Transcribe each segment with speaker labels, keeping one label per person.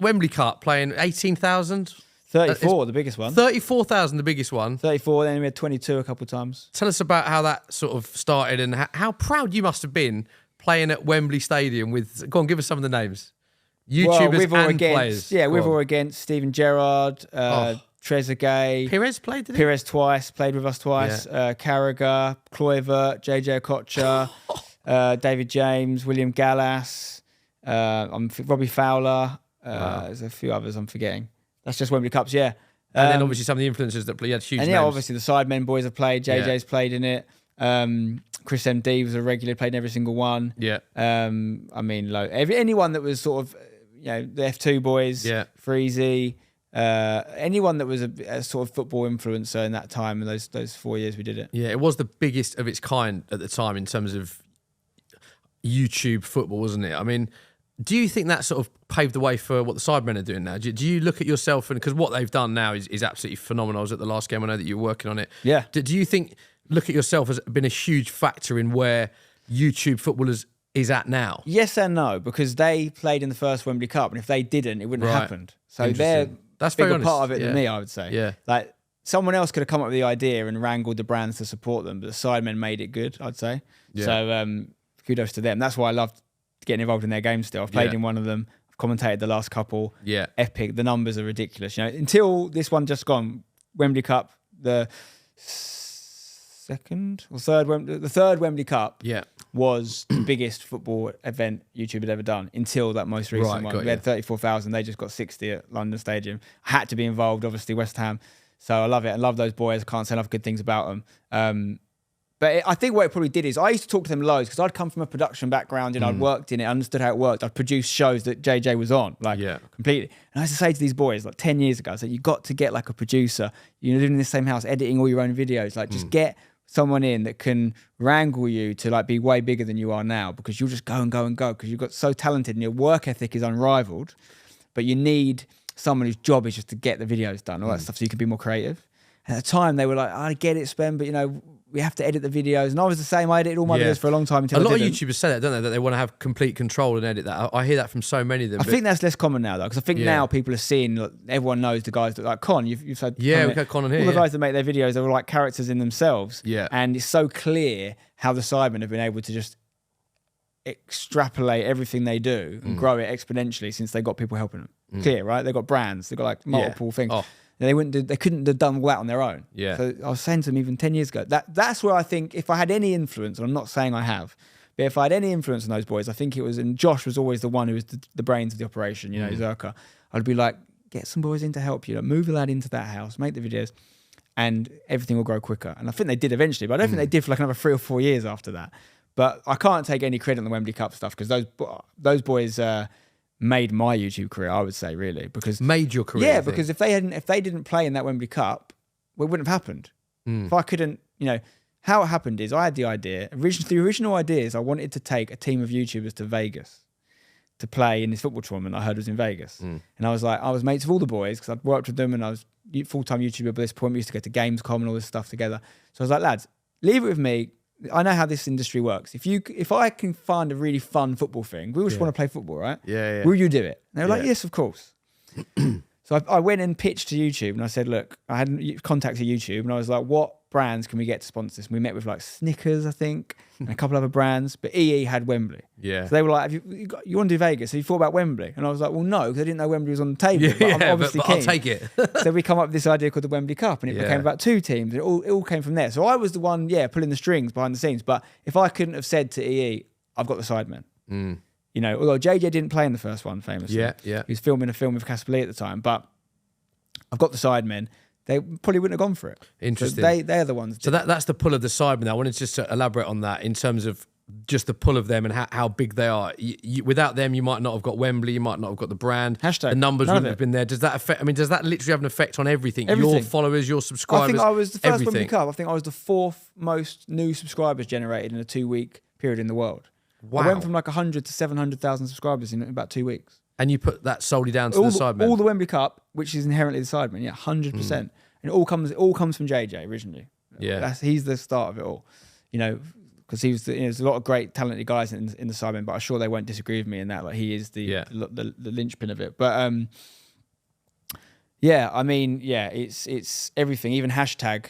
Speaker 1: Wembley Cup playing 18,000.
Speaker 2: 34, the biggest one.
Speaker 1: 34,000, the biggest one.
Speaker 2: 34, then we had 22 a couple of times.
Speaker 1: Tell us about how that sort of started and how proud you must have been playing at Wembley Stadium with... Go on, give us some of the names. YouTubers and players.
Speaker 2: Yeah, we've all against Steven Gerrard, Trezeguet.
Speaker 1: Perez played, did he?
Speaker 2: Perez twice, played with us twice.
Speaker 1: Yeah.
Speaker 2: Carragher, Kluivert, JJ Okocha, David James, William Gallas, Robbie Fowler. There's a few others I'm forgetting. That's just Wembley Cups, yeah.
Speaker 1: And then obviously some of the influencers that played, had huge names.
Speaker 2: Obviously the Sidemen boys have played. JJ's played in it. Chris MD was a regular, played in every single one.
Speaker 1: Yeah.
Speaker 2: I mean, anyone that was sort of, the F2 boys, Freezy, anyone that was a sort of football influencer in that time, in those 4 years we did it.
Speaker 1: Yeah, it was the biggest of its kind at the time in terms of YouTube football, wasn't it? I mean, do you think that sort of paved the way for what the Sidemen are doing now? Do you look at yourself, and because what they've done now is absolutely phenomenal. I was at the last game, I know that you were working on it.
Speaker 2: Yeah.
Speaker 1: Do you think, look at yourself as been a huge factor in where YouTube football is at now?
Speaker 2: Yes and no, because they played in the first Wembley Cup, and if they didn't, it wouldn't have happened. So they're
Speaker 1: That's
Speaker 2: a bigger
Speaker 1: very
Speaker 2: part of
Speaker 1: honest.
Speaker 2: it than me, I would say.
Speaker 1: Yeah.
Speaker 2: Like, someone else could have come up with the idea and wrangled the brands to support them, but the Sidemen made it good, I'd say.
Speaker 1: Yeah.
Speaker 2: So kudos to them. That's why I loved getting involved in their games still. I've played in one of them. I've commentated the last couple.
Speaker 1: Yeah.
Speaker 2: Epic. The numbers are ridiculous. Until this one just gone, Wembley Cup, the third Wembley Cup was the biggest football event YouTube had ever done until that most recent one. We had 34,000. They just got 60 at London Stadium. I had to be involved, obviously, West Ham. So I love it. I love those boys. I can't say enough good things about them. But I think what it probably did is I used to talk to them loads because I'd come from a production background and I'd worked in it, understood how it worked. I'd produced shows that JJ was on, completely. And I used to say to these boys, 10 years ago, I said, you got to get a producer. You're living in the same house, editing all your own videos. Just get someone in that can wrangle you to be way bigger than you are now, because you'll just go and go and go because you've got so talented and your work ethic is unrivaled. But you need someone whose job is just to get the videos done, all that stuff, so you can be more creative. And at the time, they were like, I get it, Spen, but we have to edit the videos. And I was the same. I edited all my videos for a long time until
Speaker 1: a lot of YouTubers say that, don't they? That they want to have complete control and edit that. I hear that from so many of them.
Speaker 2: I think that's less common now, though, because I think now people are seeing, everyone knows the guys that, like Con, you've said.
Speaker 1: Yeah, we've got Con on here.
Speaker 2: All the guys that make their videos, they're like characters in themselves.
Speaker 1: Yeah.
Speaker 2: And it's so clear how the Sidemen have been able to just extrapolate everything they do and grow it exponentially since they got people helping them. Clear, right? They've got brands. They've got multiple things.
Speaker 1: Oh.
Speaker 2: They couldn't have done all that on their own.
Speaker 1: Yeah.
Speaker 2: So I was saying to them even 10 years ago, that's where I think if I had any influence, and I'm not saying I have, but if I had any influence on those boys, I think it was, and Josh was always the one who was the brains of the operation, Zerka. I'd be like, get some boys in to help you, move a lad into that house, make the videos, and everything will grow quicker. And I think they did eventually, but I don't think they did for another 3 or 4 years after that. But I can't take any credit on the Wembley Cup stuff because those boys made my YouTube career, I would say, really, because
Speaker 1: made your career.
Speaker 2: Yeah, because if they didn't play in that Wembley Cup, well, it wouldn't have happened. If I couldn't, how it happened is I had the idea. The original idea is I wanted to take a team of YouTubers to Vegas to play in this football tournament I heard was in Vegas, and I was mates with all the boys because I'd worked with them and I was full-time YouTuber by this point. We used to go to Gamescom and all this stuff together. So I was like, lads, leave it with me. I know how this industry works. If I can find a really fun football thing, we all just want to play football, right?
Speaker 1: Yeah.
Speaker 2: Will you do it? And they were like, yes, of course. So I went and pitched to YouTube and I said, look, I hadn't contacted YouTube and I was like, what brands can we get to sponsor this? And we met with Snickers, I think, and a couple other brands, but EE had Wembley.
Speaker 1: Yeah.
Speaker 2: So they were like, you want to do Vegas? Have you thought about Wembley? And I was like, well, no, because I didn't know Wembley was on the table. But I'm obviously keen.
Speaker 1: I'll take it.
Speaker 2: So we come up with this idea called the Wembley Cup and it became about 2 teams. It all came from there. So I was the one, pulling the strings behind the scenes. But if I couldn't have said to EE, I've got the Sidemen. Although JJ didn't play in the first one, famously.
Speaker 1: Yeah.
Speaker 2: He was filming a film with Casper Lee at the time. But I've got the Sidemen. They probably wouldn't have gone for it.
Speaker 1: Interesting.
Speaker 2: So they're the ones.
Speaker 1: So that's the pull of the Sidemen. I wanted just to elaborate on that in terms of just the pull of them and how big they are. Without them, you might not have got Wembley. You might not have got the brand.
Speaker 2: Hashtag.
Speaker 1: The numbers wouldn't have been there. Does that affect? I mean, does that literally have an effect on everything? Your followers, your subscribers.
Speaker 2: I think I was the first Wembley Cup. I think I was the 4th most new subscribers generated in a 2-week period in the world.
Speaker 1: Wow.
Speaker 2: I went from 100 to 700,000 subscribers in about 2 weeks.
Speaker 1: And you put that solely down to the Sidemen?
Speaker 2: All the Wembley Cup, which is inherently the Sidemen, 100%. And it all comes from JJ originally.
Speaker 1: Yeah.
Speaker 2: He's the start of it all. because he was. There's a lot of great, talented guys in the Sidemen, but I'm sure they won't disagree with me in that. Like he is the linchpin of it. But yeah, I mean, yeah, it's everything. Even hashtag,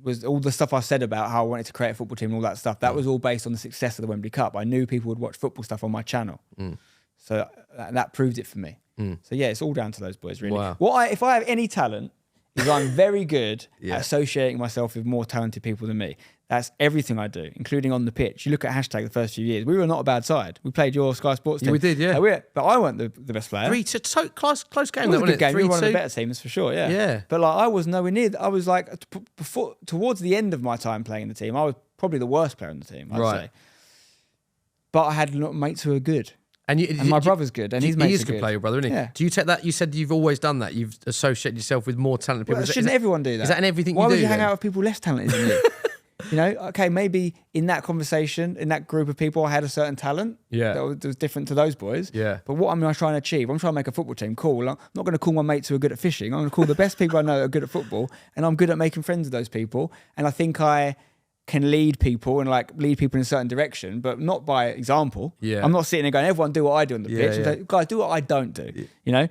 Speaker 2: was all the stuff I said about how I wanted to create a football team and all that stuff. That was all based on the success of the Wembley Cup. I knew people would watch football stuff on my channel, so that proved it for me. So yeah, it's all down to those boys, really. Wow. If I have any talent, is I'm very good at associating myself with more talented people than me. That's everything I do, including on the pitch. You look at hashtag the first few years, we were not a bad side. We played your Sky Sports team.
Speaker 1: Yeah, we did, yeah.
Speaker 2: But I wasn't the best player.
Speaker 1: 3-2, close game.
Speaker 2: It was a good game. We were one of the
Speaker 1: 3-2.
Speaker 2: better teams for sure, yeah. But like I was nowhere near. I was like, towards the end of my time playing in the team, I was probably the worst player in the team, I'd say. But I had mates who were good. And my brother's good, and his mates are good.
Speaker 1: He is a good player, brother, isn't he?
Speaker 2: Yeah.
Speaker 1: Do you take that? You said you've always done that. You've associated yourself with more talented people.
Speaker 2: Shouldn't everyone do that?
Speaker 1: Is that in everything
Speaker 2: Why
Speaker 1: you do?
Speaker 2: Why would you hang out with people less talented than you? Okay, maybe in that conversation, in that group of people, I had a certain talent that was different to those boys.
Speaker 1: Yeah.
Speaker 2: But what am I trying to achieve? I'm trying to make a football team cool. I'm not going to call my mates who are good at fishing. I'm going to call the best people I know that are good at football, and I'm good at making friends with those people. And I think I can lead people and lead people in a certain direction, but not by example.
Speaker 1: Yeah.
Speaker 2: I'm not sitting there going, everyone do what I do on the pitch. Yeah. Like, guys, do what I don't do. Yeah.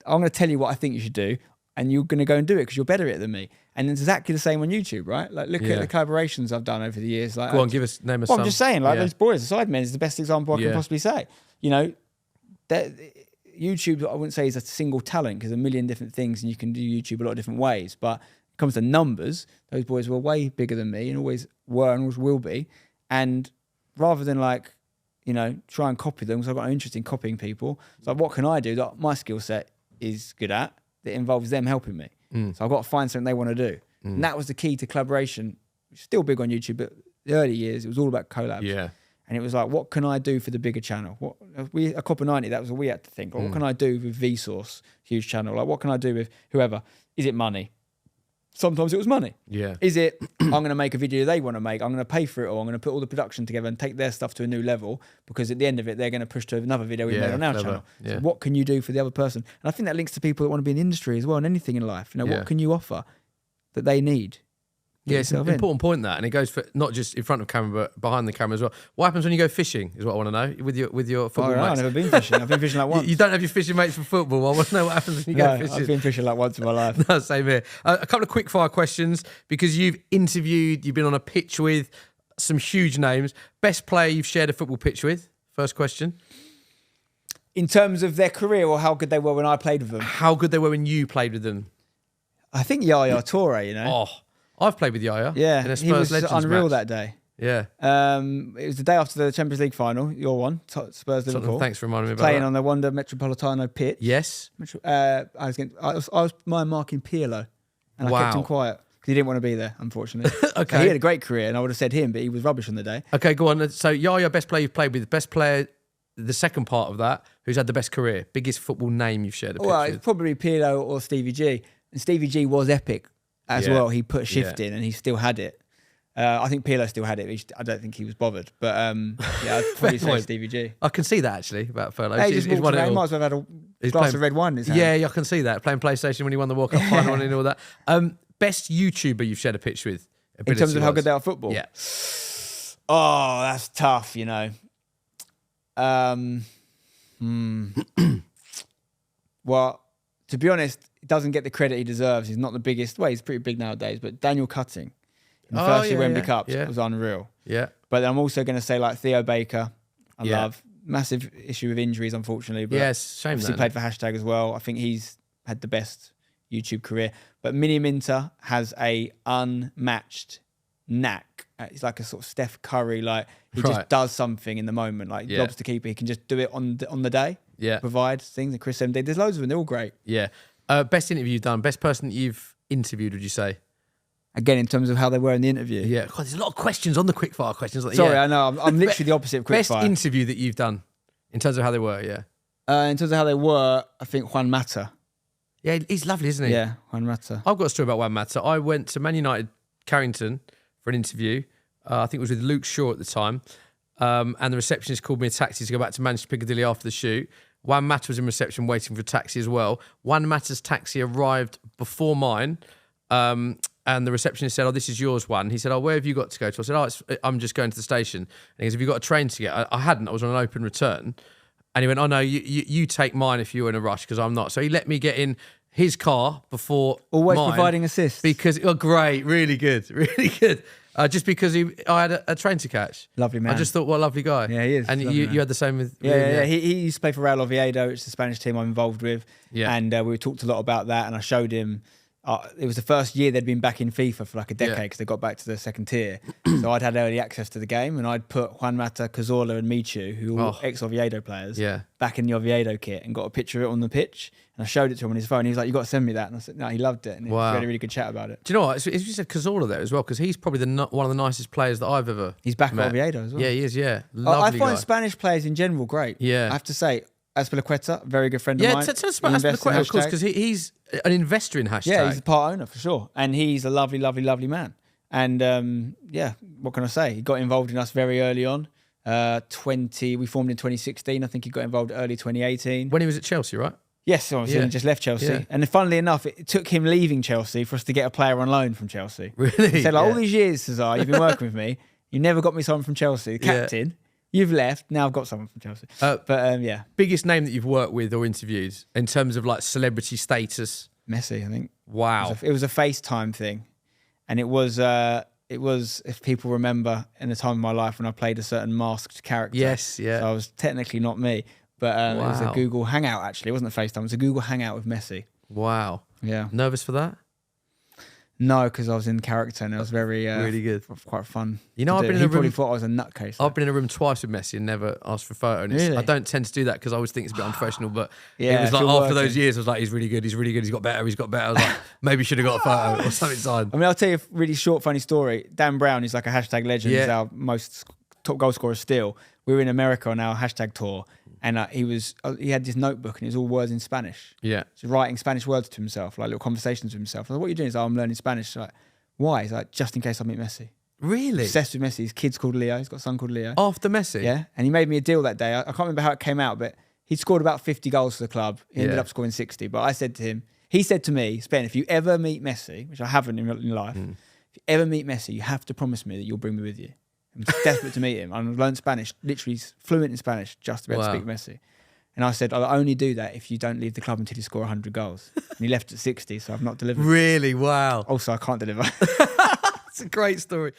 Speaker 2: I'm going to tell you what I think you should do, and you're going to go and do it because you're better at it than me. And it's exactly the same on YouTube, right? Like, look at the collaborations I've done over the years. Like,
Speaker 1: go on, name us some.
Speaker 2: I'm just saying, those boys, the Sidemen is the best example I can possibly say. That YouTube, I wouldn't say is a single talent because there's a million different things and you can do YouTube a lot of different ways. But it comes to numbers, those boys were way bigger than me and always were and always will be. And rather than try and copy them, because I've got no interest in copying people. So what can I do that my skill set is good at that involves them helping me? So I've got to find something they want to do. And that was the key to collaboration. Still big on YouTube, but the early years, it was all about collabs.
Speaker 1: Yeah.
Speaker 2: And it was like, what can I do for the bigger channel? A Copper 90, that was what we had to think. What can I do with Vsauce, huge channel? Like, what can I do with whoever? Is it money? Sometimes it was money.
Speaker 1: Yeah.
Speaker 2: Is it, I'm going to make a video they want to make, I'm going to pay for it, or I'm going to put all the production together and take their stuff to a new level, because at the end of it, they're going to push to another video we made on our channel. Yeah. So what can you do for the other person? And I think that links to people that want to be in the industry as well, and anything in life. What can you offer that they need?
Speaker 1: Yeah, it's an important point, that, and it goes for not just in front of camera but behind the camera as well. What happens when you go fishing is what I want to know with your football mates.
Speaker 2: I've never been fishing. I've been fishing like once.
Speaker 1: You don't have your fishing mates for football. I want to know what happens when you go fishing.
Speaker 2: I've been fishing like once in my life.
Speaker 1: No, same here. A couple of quick fire questions, because you've been on a pitch with some huge names. Best player you've shared a football pitch with? First question.
Speaker 2: In terms of their career, or how good they were when I played with them?
Speaker 1: How good they were when you played with them?
Speaker 2: I think Yaya Toure,
Speaker 1: Oh, I've played with Yaya.
Speaker 2: Yeah,
Speaker 1: in a Spurs
Speaker 2: he was
Speaker 1: Legends
Speaker 2: unreal
Speaker 1: match.
Speaker 2: that day.
Speaker 1: Yeah.
Speaker 2: It was the day after the Champions League final, your one, Spurs Liverpool.
Speaker 1: Thanks for reminding me about
Speaker 2: playing
Speaker 1: that.
Speaker 2: on the Wanda Metropolitano pitch.
Speaker 1: Yes.
Speaker 2: I was marking Pirlo, and I kept him quiet because he didn't want to be there, unfortunately.
Speaker 1: Okay.
Speaker 2: So he had a great career, and I would have said him, but he was rubbish on the day.
Speaker 1: Okay, go on. So Yaya, best player you've played with. Best player, the second part of that, who's had the best career, biggest football name you've shared a pitch with.
Speaker 2: It's probably Pirlo or Stevie G. And Stevie G was epic as well. He put a shift in, and he still had it. I think Pirlo still had it. I don't think he was bothered. But I'd probably say Stevie G.
Speaker 1: I can see that, actually, about Pirlo.
Speaker 2: He might as well have had a glass of red wine in his hand.
Speaker 1: Yeah, I can see that. Playing PlayStation when he won the World Cup final and all that. Best YouTuber you've shared a pitch with?
Speaker 2: In terms of how good they are at football?
Speaker 1: Yeah.
Speaker 2: Oh, that's tough, Well, to be honest, he doesn't get the credit he deserves. He's not the biggest. Well, he's pretty big nowadays, but Daniel Cutting in the first year Wembley Cup was unreal.
Speaker 1: Yeah.
Speaker 2: But then I'm also going to say Theo Baker. I love. Massive issue with injuries, unfortunately. But
Speaker 1: yes, shame that.
Speaker 2: He played for Hashtag as well. I think he's had the best YouTube career. But Mini Minter has a unmatched knack. He's like a sort of Steph Curry. Like he just does something in the moment. Like jobs to keep it. He can just do it on the day. Yeah. Provide things. And Chris MD. There's loads of them. They're all great.
Speaker 1: Yeah. Best interview you've done. Best person that you've interviewed, would you say?
Speaker 2: Again, in terms of how they were in the interview.
Speaker 1: Yeah. God, there's a lot of questions on the quickfire questions.
Speaker 2: Sorry, I know. I'm literally the opposite of quickfire.
Speaker 1: Best interview that you've done in terms of how they were, yeah.
Speaker 2: In terms of how they were, I think Juan Mata.
Speaker 1: Yeah, he's lovely, isn't he?
Speaker 2: Yeah, Juan Mata.
Speaker 1: I've got a story about Juan Mata. I went to Man United Carrington for an interview. I think it was with Luke Shaw at the time. And the receptionist called me a taxi to go back to Manchester Piccadilly after the shoot. Juan Mata was in reception waiting for a taxi as well. Juan Mata's taxi arrived before mine. and the receptionist said, "Oh, this is yours one." He said, "Oh, where have you got to go to?" I said, "Oh, I'm just going to the station." And he goes, "Have you got a train to get?" I hadn't. I was on an open return. And he went, "Oh, no, you take mine if you're in a rush, because I'm not." So he let me get in his car before
Speaker 2: Always
Speaker 1: mine,
Speaker 2: providing assists.
Speaker 1: Because, great, really good, really good. Just because I had a train to catch.
Speaker 2: Lovely man.
Speaker 1: I just thought, what a lovely guy.
Speaker 2: Yeah, he is.
Speaker 1: And you had the same with...
Speaker 2: Yeah. He used to play for Real Oviedo, which is the Spanish team I'm involved with.
Speaker 1: Yeah.
Speaker 2: And we talked a lot about that, and I showed him... it was the first year they'd been back in FIFA for like a decade, because they got back to the second tier. So I'd had early access to the game, and I'd put Juan Mata, Cazorla and Michu, who were ex-Oviedo players, back in the Oviedo kit, and got a picture of it on the pitch. And I showed it to him on his phone. He was like, "You got to send me that." And I said, "No," he loved it. And we had a really good chat about it.
Speaker 1: Do you know what? It's you said Cazorla there as well, because he's probably one of the nicest players that I've ever
Speaker 2: He's back
Speaker 1: met.
Speaker 2: at Oviedo as well.
Speaker 1: Yeah, he is, yeah. Lovely
Speaker 2: I find
Speaker 1: guy.
Speaker 2: Spanish players in general great.
Speaker 1: Yeah.
Speaker 2: I have to say, Azpilicueta, very good friend of mine.
Speaker 1: Yeah, tell us about Azpilicueta, of course, because he's an investor in Hashtag.
Speaker 2: Yeah, he's a part owner for sure. And he's a lovely, lovely, lovely man. And what can I say? He got involved in us very early on. We formed in 2016. I think he got involved early 2018.
Speaker 1: When he was at Chelsea, right?
Speaker 2: Yes, obviously, he just left Chelsea. Yeah. And funnily enough, it took him leaving Chelsea for us to get a player on loan from Chelsea.
Speaker 1: Really?
Speaker 2: He said, all these years, Cesar, you've been working with me. You never got me someone from Chelsea. The captain, you've left. Now I've got someone from Chelsea.
Speaker 1: Biggest name that you've worked with or interviewed in terms of like celebrity status?
Speaker 2: Messi, I think.
Speaker 1: Wow.
Speaker 2: It was a FaceTime thing. And it was, if people remember, in the time of my life when I played a certain masked character.
Speaker 1: Yes, yeah.
Speaker 2: So I was technically not me. But it was a Google Hangout, actually. It wasn't a FaceTime. It was a Google Hangout with Messi.
Speaker 1: Wow.
Speaker 2: Yeah.
Speaker 1: Nervous for that?
Speaker 2: No, because I was in character and it was very...
Speaker 1: really good.
Speaker 2: Quite fun.
Speaker 1: You know,
Speaker 2: He probably thought I was a nutcase.
Speaker 1: I've been in a room twice with Messi and never asked for a photo. And
Speaker 2: really?
Speaker 1: I don't tend to do that because I always think it's a bit unprofessional. But it was like after those years, I was like, he's really good. He's really good. He's got better. I was like, maybe should have got a photo or something signed.
Speaker 2: I mean, I'll tell you a really short, funny story. Dan Brown is like a Hashtag legend. He's our most top goal scorer still. We were in America on our Hashtag tour. And he had this notebook and it was all words in Spanish.
Speaker 1: Yeah.
Speaker 2: So writing Spanish words to himself, like little conversations with himself. I was like, what are you doing? He's like, I'm learning Spanish. Like, why? He's like, just in case I meet Messi.
Speaker 1: Really?
Speaker 2: Obsessed with Messi. His kid's called Leo. He's got a son called Leo.
Speaker 1: After Messi?
Speaker 2: Yeah. And he made me a deal that day. I can't remember how it came out, but he'd scored about 50 goals for the club. He ended up scoring 60. But I said to him, he said to me, "Spen, if you ever meet Messi," which I haven't in life, if you ever meet Messi, you have to promise me that you'll bring me with you. I'm desperate to meet him. I've learned Spanish, literally fluent in Spanish, just to be able to speak Messi. And I said, I'll only do that if you don't leave the club until you score 100 goals. And he left at 60, so I've not delivered.
Speaker 1: Really? Wow.
Speaker 2: Also, I can't deliver.
Speaker 1: It's a great story.